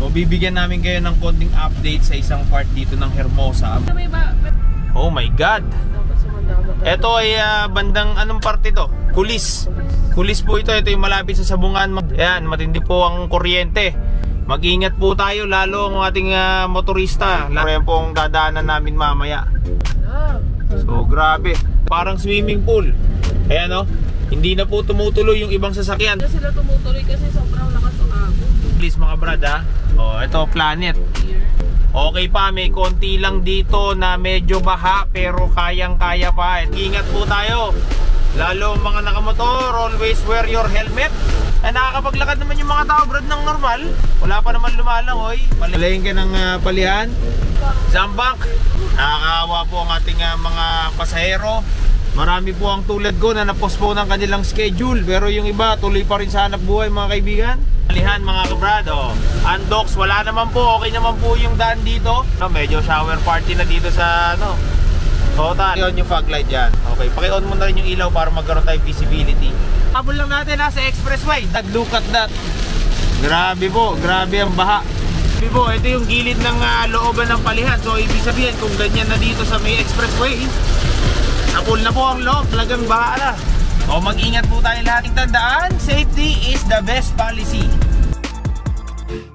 So bibigyan namin kayo ng konting update sa isang part dito ng Hermosa. Oh my God! Ito ay bandang anong parte to? Kulis. Kulis po ito. Ito yung malapit sa sabungan. Ayan, matindi po ang kuryente. Mag-ingat po tayo, lalo ang ating motorista. Yan po ang dadaanan namin mamaya. So grabe, parang swimming pool. Ayan o, hindi na po tumutuloy yung ibang sasakyan. Hindi sila tumutuloy kasi sobrang lakas ng agos. Please mga brad ha. O, ito Planet. Okay pa, may konti lang dito na medyo baha pero kayang-kaya pa. Ingat po tayo. Lalo mga nakamotor, always wear your helmet. Ay, nakakapaglakad naman yung mga tao brad ng normal. Wala pa naman lumalangoy. Palayin ka ng palihan. Zambak. Nakakaawa po ang ating mga pasahero. Marami po ang tulad ko na na-postpone ang kanilang schedule. Pero yung iba tuloy pa rin sa hanap buhay mga kaibigan. Palihan mga kabrado. Undocs, wala naman po. Okay naman po yung daan dito. Medyo shower party na dito sa total. Yun yung fog light dyan. Okay, paki-on mo na rin yung ilaw para magkaroon tayo visibility. Habol lang natin sa expressway. Look at that. Grabe po, grabe ang baha. Grabe po, ito yung gilid ng looban ng palihan. So ibig sabihin kung ganyan na dito sa may expressway, napul na po ang loob, talagang baha na. O mag-ingat po tayo lahat. Tandaan, safety is the best policy.